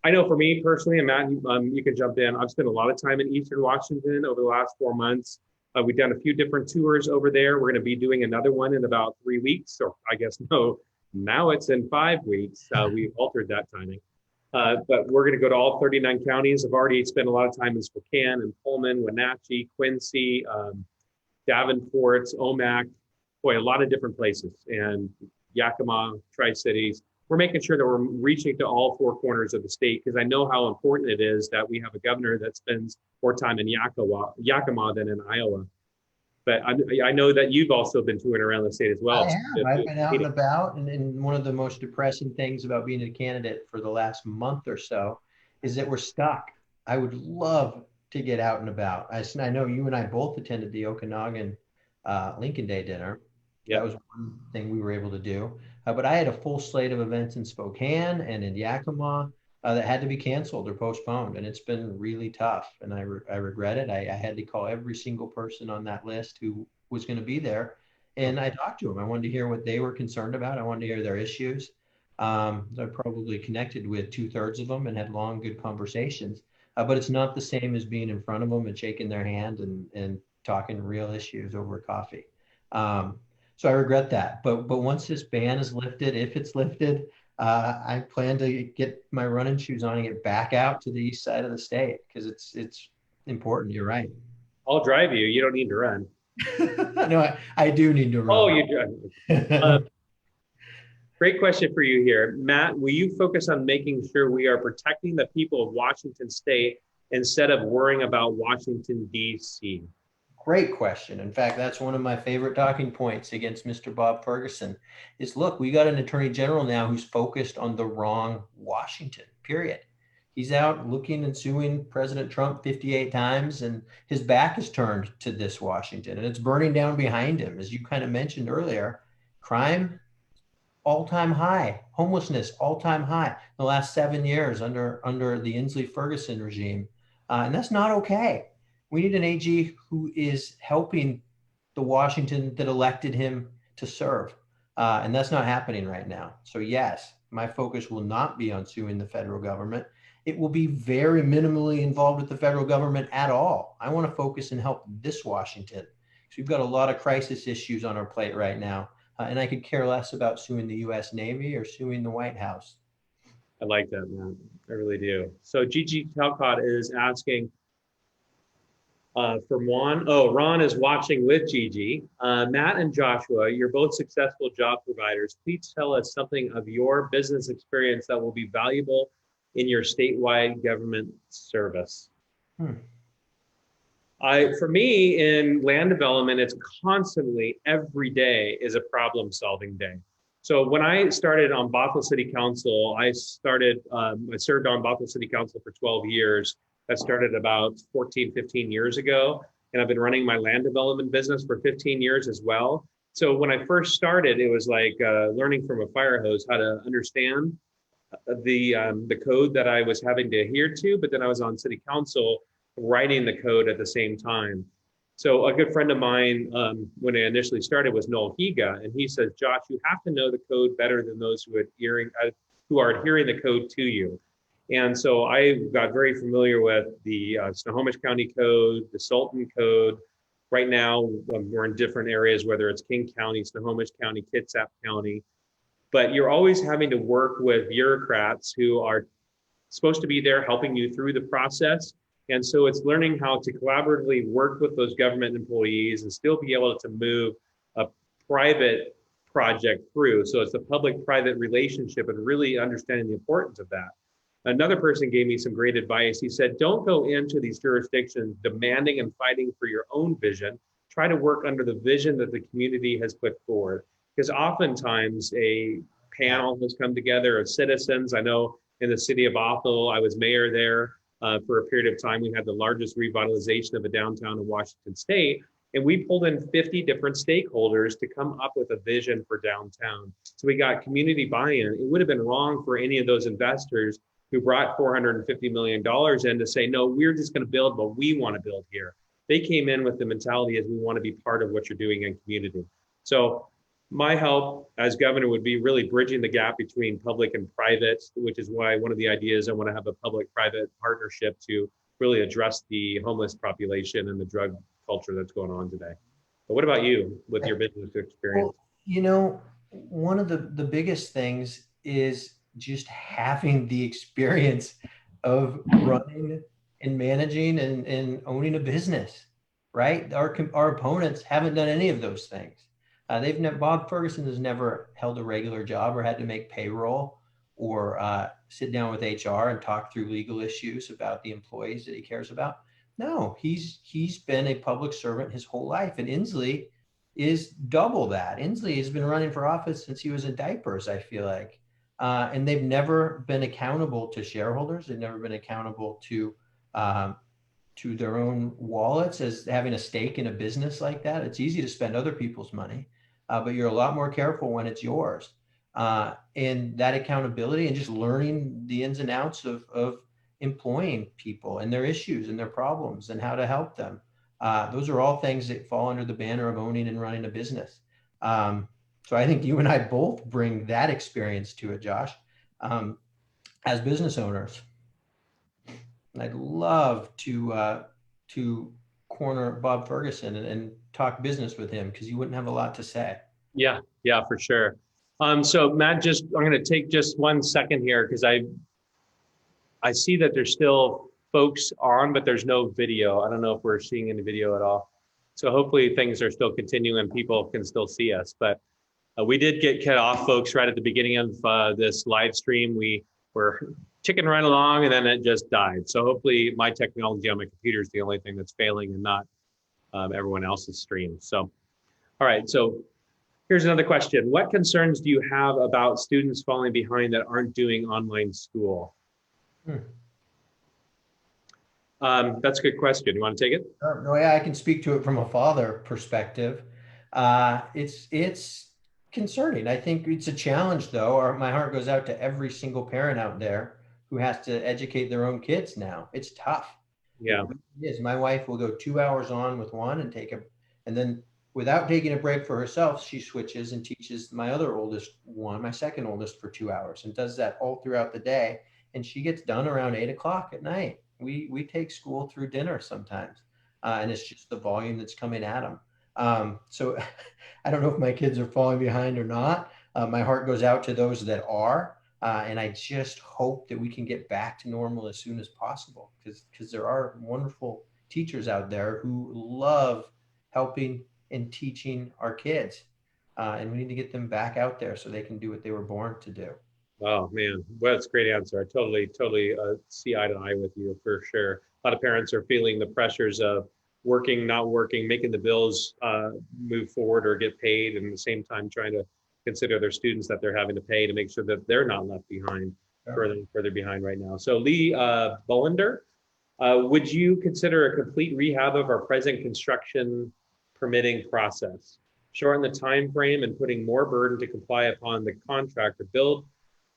I know for me personally, and Matt, you can jump in. I've spent a lot of time in Eastern Washington over the last 4 months. We've done a few different tours over there. We're going to be doing another one in about 3 weeks, or I guess no, now it's in 5 weeks. We've altered that timing. But we're going to go to all 39 counties. I've already spent a lot of time in Spokane and Pullman, Wenatchee, Quincy, Davenport, Omak, boy, a lot of different places, and Yakima, Tri-Cities. We're making sure that we're reaching to all 4 corners of the state, because I know how important it is that we have a governor that spends more time in Yakima than in Iowa. But I know that you've also been touring around the state as well. I have. I've been out and about, and one of the most depressing things about being a candidate for the last month or so is that we're stuck. I would love to get out and about. I know you and I both attended the Okanagan Lincoln Day dinner. That was one thing we were able to do. But I had a full slate of events in Spokane and in Yakima that had to be canceled or postponed. And it's been really tough. And I regret it. I had to call every single person on that list who was going to be there. And I talked to them. I wanted to hear what they were concerned about. I wanted to hear their issues. I probably connected with 2/3 of them and had long, good conversations. But it's not the same as being in front of them and shaking their hand and talking real issues over coffee. So I regret that. But once this ban is lifted, if it's lifted, I plan to get my running shoes on and get back out to the east side of the state, because it's important. You're right. I'll drive you. You don't need to run. No, I do need to run. Oh, you drive. Great question for you here. Matt, will you focus on making sure we are protecting the people of Washington State instead of worrying about Washington, D.C.? Great question. In fact, that's one of my favorite talking points against Mr. Bob Ferguson is, look, we got an attorney general now who's focused on the wrong Washington, period. He's out looking and suing President Trump 58 times, and his back is turned to this Washington, and it's burning down behind him. As you kind of mentioned earlier, crime all-time high. Homelessness, all-time high. The last 7 years under the Inslee-Ferguson regime. And that's not okay. We need an AG who is helping the Washington that elected him to serve. And that's not happening right now. So yes, my focus will not be on suing the federal government. It will be very minimally involved with the federal government at all. I want to focus and help this Washington. So we've got a lot of crisis issues on our plate right now. And I could care less about suing the US Navy or suing the White House. I like that, man. I really do. So Gigi Talcott is asking from Juan. Oh, Ron is watching with Gigi. Matt and Joshua, you're both successful job providers. Please tell us something of your business experience that will be valuable in your statewide government service. For me, in land development, it's constantly, every day is a problem solving day. So when I started on Bothell City Council, I served on Bothell City Council for 12 years. That started about 14, 15 years ago. And I've been running my land development business for 15 years as well. So when I first started, it was like learning from a fire hose how to understand the code that I was having to adhere to, but then I was on city council writing the code at the same time. So a good friend of mine, when I initially started, was Noel Higa, and he says, Josh, you have to know the code better than those who are adhering the code to you. And so I got very familiar with the Snohomish County Code, the Sultan Code. Right now, we're in different areas, whether it's King County, Snohomish County, Kitsap County. But you're always having to work with bureaucrats who are supposed to be there helping you through the process. And so it's learning how to collaboratively work with those government employees and still be able to move a private project through. So it's a public-private relationship and really understanding the importance of that. Another person gave me some great advice. He said, don't go into these jurisdictions demanding and fighting for your own vision. Try to work under the vision that the community has put forward. Because oftentimes a panel has come together of citizens. I know in the city of Bothell, I was mayor there for a period of time. We had the largest revitalization of a downtown in Washington State. And we pulled in 50 different stakeholders to come up with a vision for downtown. So we got community buy-in. It would have been wrong for any of those investors who brought $450 million in to say, no, we're just going to build what we want to build here. They came in with the mentality as we want to be part of what you're doing in community. So my help as governor would be really bridging the gap between public and private, which is why one of the ideas I want to have a public-private partnership to really address the homeless population and the drug culture that's going on today. But what about you with your business experience? Well, one of the biggest things is just having the experience of running and managing and owning a business, right? Our opponents haven't done any of those things. Bob Ferguson has never held a regular job or had to make payroll or sit down with HR and talk through legal issues about the employees that he cares about. No, he's been a public servant his whole life. And Inslee is double that. Inslee has been running for office since he was in diapers, I feel like. And they've never been accountable to shareholders. They've never been accountable to their own wallets as having a stake in a business like that. It's easy to spend other people's money, but you're a lot more careful when it's yours. And that accountability and just learning the ins and outs of employing people and their issues and their problems and how to help them. Those are all things that fall under the banner of owning and running a business. So I think you and I both bring that experience to it, Josh, as business owners. And I'd love to corner Bob Ferguson and talk business with him because you wouldn't have a lot to say. Yeah, for sure. So Matt, I'm going to take just 1 second here because I see that there's still folks on, but there's no video. I don't know if we're seeing any video at all. So hopefully things are still continuing and people can still see us. But we did get cut off, folks, right at the beginning of this live stream. We were ticking right along and then it just died. So hopefully my technology on my computer is the only thing that's failing and not everyone else's stream. So, all right. So here's another question. What concerns do you have about students falling behind that aren't doing online school? That's a good question. You want to take it? No, yeah, I can speak to it from a father perspective. It's concerning. I think it's a challenge, though. Or my heart goes out to every single parent out there who has to educate their own kids now. It's tough. It Yeah. really is. My wife will go 2 hours on with one and then without taking a break for herself, she switches and teaches my other oldest one, my second oldest, for 2 hours, and does that all throughout the day. And she gets done around 8 o'clock at night. We take school through dinner sometimes, and it's just the volume that's coming at them. So I don't know if my kids are falling behind or not. My heart goes out to those that are. And I just hope that we can get back to normal as soon as possible, because there are wonderful teachers out there who love helping and teaching our kids. And we need to get them back out there so they can do what they were born to do. Oh man, well, that's a great answer. I totally see eye to eye with you for sure. A lot of parents are feeling the pressures of working, not working, making the bills move forward or get paid, and at the same time trying to consider their students that they're having to pay to make sure that they're not left behind, further behind right now. So Lee Bollender, would you consider a complete rehab of our present construction permitting process? Shorten the time frame and putting more burden to comply upon the contractor. Build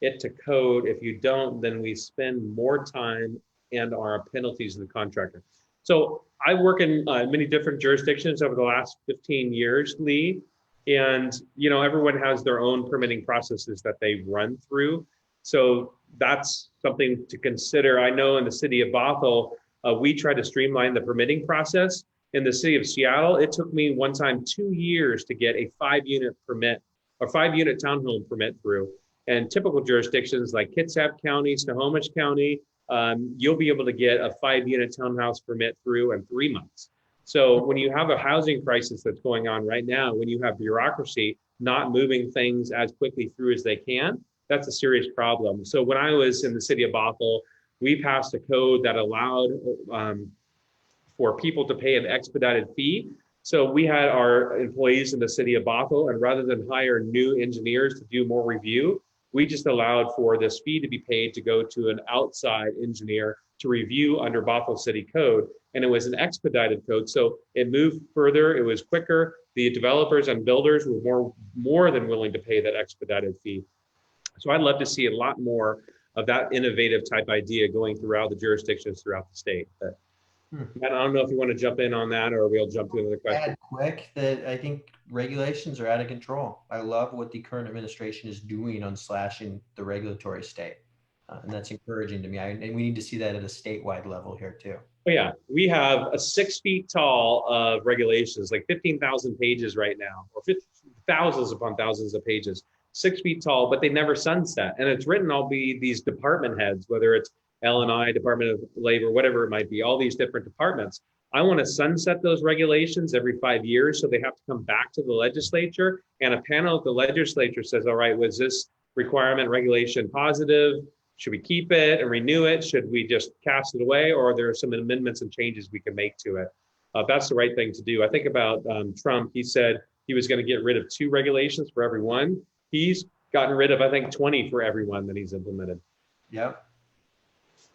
it to code. If you don't, then we spend more time and our penalties in the contractor. So I work in many different jurisdictions over the last 15 years, Lee, and everyone has their own permitting processes that they run through. So that's something to consider. I know in the city of Bothell, we try to streamline the permitting process. In the city of Seattle, it took me one time 2 years to get a 5-unit permit, or 5-unit townhome permit through. And typical jurisdictions like Kitsap County, Snohomish County, you'll be able to get a 5-unit townhouse permit through in 3 months. So when you have a housing crisis that's going on right now, when you have bureaucracy not moving things as quickly through as they can, that's a serious problem. So when I was in the city of Bothell, we passed a code that allowed for people to pay an expedited fee. So we had our employees in the city of Bothell, and rather than hire new engineers to do more review, we just allowed for this fee to be paid to go to an outside engineer to review under Bothell City Code. And it was an expedited code. So it moved further, it was quicker. The developers and builders were more than willing to pay that expedited fee. So I'd love to see a lot more of that innovative type idea going throughout the jurisdictions throughout the state. But Matt, I don't know if you want to jump in on that, or we'll jump to another question. Add quick that I think regulations are out of control. I love what the current administration is doing on slashing the regulatory state. And that's encouraging to me. And we need to see that at a statewide level here too. Oh yeah, we have a 6 feet tall of regulations, like 15,000 pages right now, or thousands upon thousands of pages, 6 feet tall, but they never sunset. And it's written all be these department heads, whether it's L&I, Department of Labor, whatever it might be, all these different departments. I want to sunset those regulations every 5 years, so they have to come back to the legislature, and a panel at the legislature says, all right, was this requirement regulation positive? Should we keep it and renew it? Should we just cast it away? Or are there some amendments and changes we can make to it? That's the right thing to do. I think about Trump. He said he was going to get rid of 2 regulations for every one. He's gotten rid of, I think, 20 for every one that he's implemented. Yep.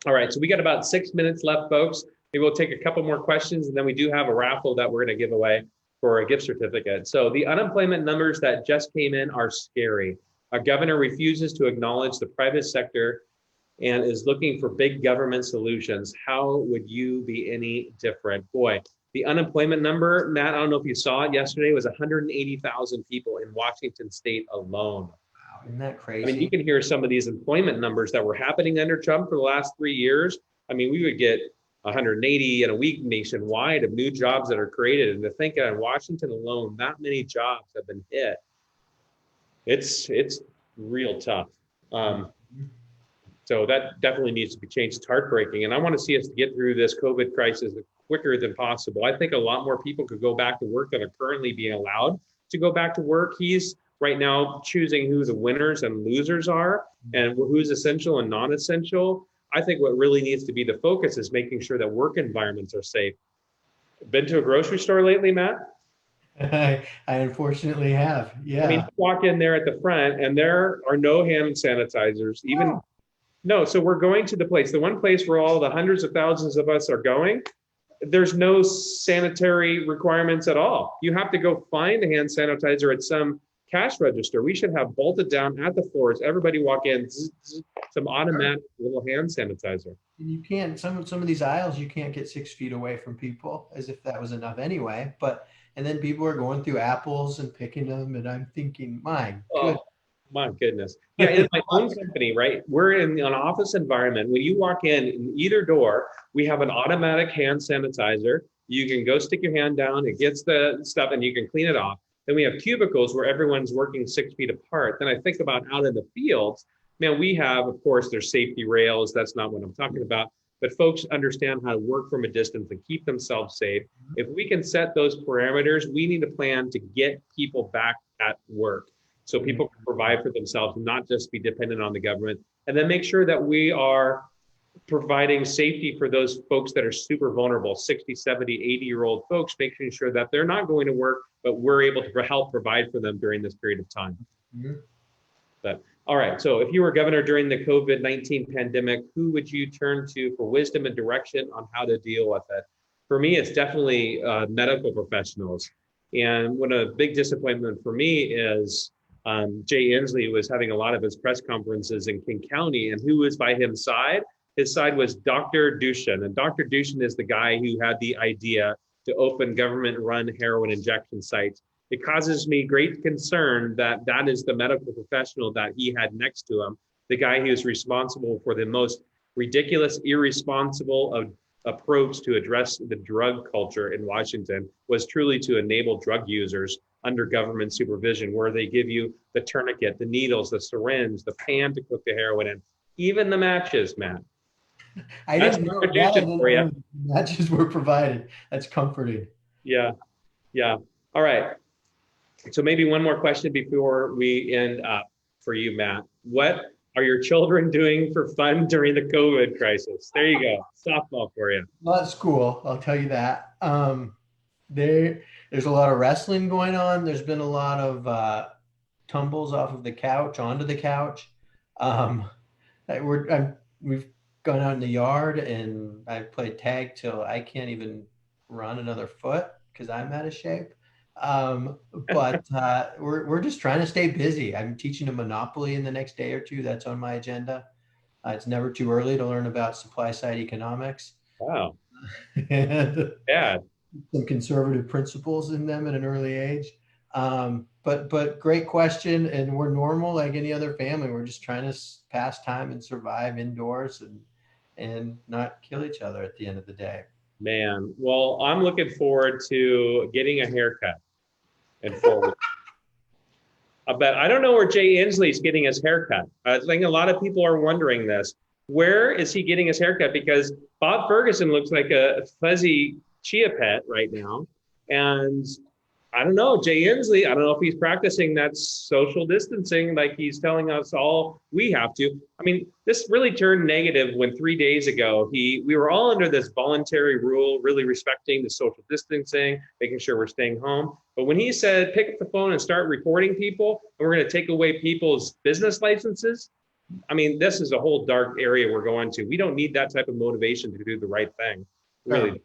All right, so we got about 6 minutes left, folks. Maybe we'll take a couple more questions, and then we do have a raffle that we're going to give away for a gift certificate. So the unemployment numbers that just came in are scary. Our governor refuses to acknowledge the private sector and is looking for big government solutions. How would you be any different? Boy, the unemployment number, Matt, I don't know if you saw it yesterday, was 180,000 people in Washington state alone. Isn't that crazy? I mean, you can hear some of these employment numbers that were happening under Trump for the last 3 years. I mean, we would get 180 in a week nationwide of new jobs that are created. And to think in Washington alone, that many jobs have been hit. It's real tough. So that definitely needs to be changed. It's heartbreaking. And I want to see us get through this COVID crisis quicker than possible. I think a lot more people could go back to work that are currently being allowed to go back to work. He's right now choosing who the winners and losers are and who's essential and non-essential. I think what really needs to be the focus is making sure that work environments are safe. Been to a grocery store lately, Matt? I unfortunately have. Yeah. I mean, walk in there at the front and there are no hand sanitizers, even. No, so we're going to the place, the one place where all the hundreds of thousands of us are going, there's no sanitary requirements at all. You have to go find a hand sanitizer at some cash register, we should have bolted down at the floors. Everybody walk in, some automatic little hand sanitizer. And you can't, some of these aisles, you can't get 6 feet away from people, as if that was enough anyway. But, and then people are going through apples and picking them. And I'm thinking, my good. Oh, my goodness. Yeah, in my own company, right? We're in an office environment. When you walk in either door, we have an automatic hand sanitizer. You can go stick your hand down, it gets the stuff, and you can clean it off. Then we have cubicles where everyone's working 6 feet apart. Then I think about out in the fields, man, we have, of course, there's safety rails. That's not what I'm talking about. But folks understand how to work from a distance and keep themselves safe. If we can set those parameters, we need a plan to get people back at work so people can provide for themselves and not just be dependent on the government. And then make sure that we are providing safety for those folks that are super vulnerable, 60, 70, 80-year-old folks, making sure that they're not going to work, but we're able to help provide for them during this period of time. Mm-hmm. But all right, so if you were governor during the COVID-19 pandemic, who would you turn to for wisdom and direction on how to deal with it? For me, it's definitely medical professionals. And one of the big disappointment for me is Jay Inslee was having a lot of his press conferences in King County, and who was by his side? His side was Dr. Dushin. And Dr. Dushin is the guy who had the idea to open government-run heroin injection sites. It causes me great concern that that is the medical professional that he had next to him, the guy who is responsible for the most ridiculous, irresponsible approach to address the drug culture in Washington was truly to enable drug users under government supervision, where they give you the tourniquet, the needles, the syringe, the pan to cook the heroin in, even the matches, Matt. I didn't know the matches were provided. That's comforting. Yeah, yeah. All right. So maybe one more question before we end up for you, Matt. What are your children doing for fun during the COVID crisis? There you go. Softball for you. Well, that's cool. I'll tell you that. There's a lot of wrestling going on. There's been a lot of tumbles off of the couch onto the couch. We've gone out in the yard and I've played tag till I can't even run another foot because I'm out of shape. But we're just trying to stay busy. I'm teaching a Monopoly in the next day or two. That's on my agenda. It's never too early to learn about supply side economics. Wow. And yeah. Some conservative principles in them at an early age. But great question. And we're normal like any other family. We're just trying to pass time and survive indoors and not kill each other at the end of the day. Man, well, I'm looking forward to getting a haircut and forward. But I don't know where Jay Inslee's getting his haircut. I think a lot of people are wondering this. Where is he getting his haircut? Because Bob Ferguson looks like a fuzzy chia pet right now. And I don't know, Jay Inslee, I don't know if he's practicing that social distancing like he's telling us all we have to. I mean, this really turned negative when 3 days ago, we were all under this voluntary rule, really respecting the social distancing, making sure we're staying home. But when he said, pick up the phone and start reporting people, and we're going to take away people's business licenses, I mean, this is a whole dark area we're going to. We don't need that type of motivation to do the right thing. Really.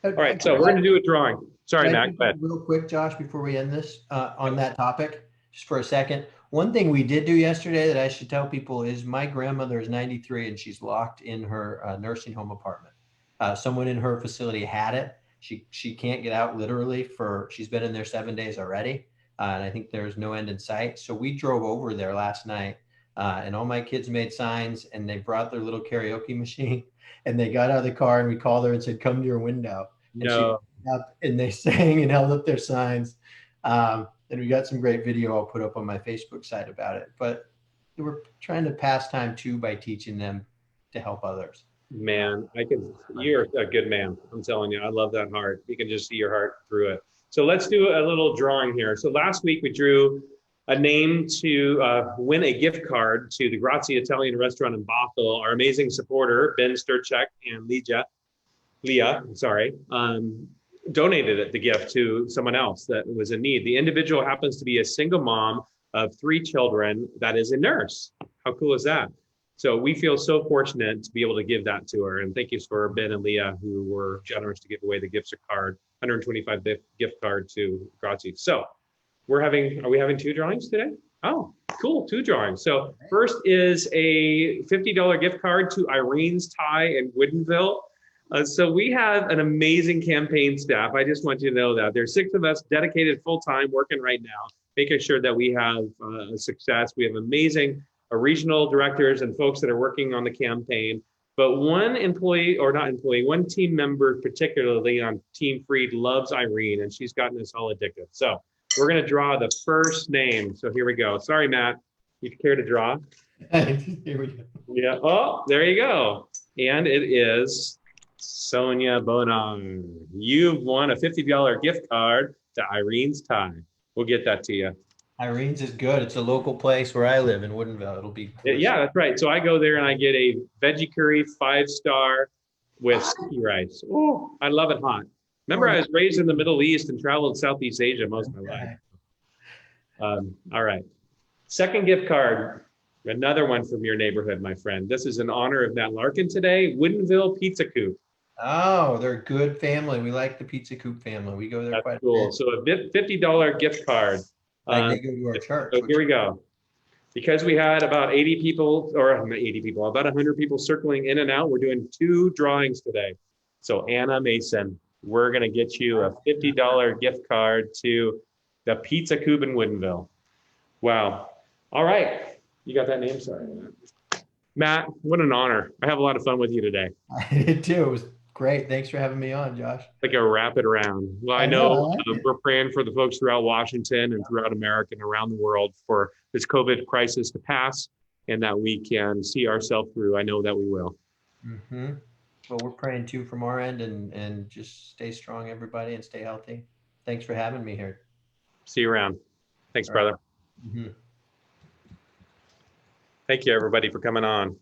All right, so we're going to do a drawing. Sorry, Mac, go ahead. Real quick, Josh, before we end this, on that topic, just for a second. One thing we did do yesterday that I should tell people is my grandmother is 93 and she's locked in her nursing home apartment. Someone in her facility had it. She can't get out literally she's been in there 7 days already. And I think there's no end in sight. So we drove over there last night and all my kids made signs and they brought their little karaoke machine and they got out of the car and we called her and said, come to your window. No. And they sang and held up their signs. And we got some great video I'll put up on my Facebook site about it. But we're trying to pass time too by teaching them to help others. Man, you're a good man. I'm telling you, I love that heart. You can just see your heart through it. So let's do a little drawing here. So last week we drew a name to win a gift card to the Grazie Italian restaurant in Bothell. Our amazing supporter, Ben Sturchek and Leah, donated the gift to someone else that was in need. The individual happens to be a single mom of 3 children that is a nurse. How cool is that? So we feel so fortunate to be able to give that to her. And thank you for Ben and Leah, who were generous to give away the gift card, $125 gift card to Grazie. So Are we having two drawings today? Oh, cool, two drawings. So first is a $50 gift card to Irene's Tie in Woodinville. So we have an amazing campaign staff. I just want you to know that there's 6 of us dedicated full-time working right now, making sure that we have success. We have amazing regional directors and folks that are working on the campaign. But one employee, or not employee, one team member, particularly on Team Freed, loves Irene, and she's gotten us all addicted. So we're going to draw the first name. So here we go. Sorry, Matt. You care to draw? Here we go. Yeah. Oh, there you go. And it is Sonia Bonar. You've won a $50 gift card to Irene's Tie. We'll get that to you. Irene's is good. It's a local place where I live in Woodinville. It'll be. Yeah, that's right. So I go there and I get a veggie curry 5-star with sticky rice. Oh, I love it hot. Remember, I was raised in the Middle East and traveled Southeast Asia most of my life. All right. Second gift card, another one from your neighborhood, my friend. This is in honor of Matt Larkin today. Woodinville Pizza Coop. Oh, they're a good family. We like the Pizza Coop family. We go there That's quite cool. a bit. So a $50 gift card. Like they go to our church. So here we go. Because we had about 80 people, or not 80 people, about 100 people circling in and out, we're doing 2 drawings today. So Anna Mason, we're going to get you a $50 gift card to the Pizza Coop in Woodinville. Wow. All right. You got that name? Sorry. Matt, what an honor. I have a lot of fun with you today. I did too. It was great. Thanks for having me on, Josh. Like a rapid round. Well, I know we're praying for the folks throughout Washington and throughout America and around the world for this COVID crisis to pass and that we can see ourselves through. I know that we will. Mm-hmm. Well, we're praying too from our end, and just stay strong, everybody, and stay healthy. Thanks for having me here. See you around. Thanks, All right. brother. Mm-hmm. Thank you, everybody, for coming on.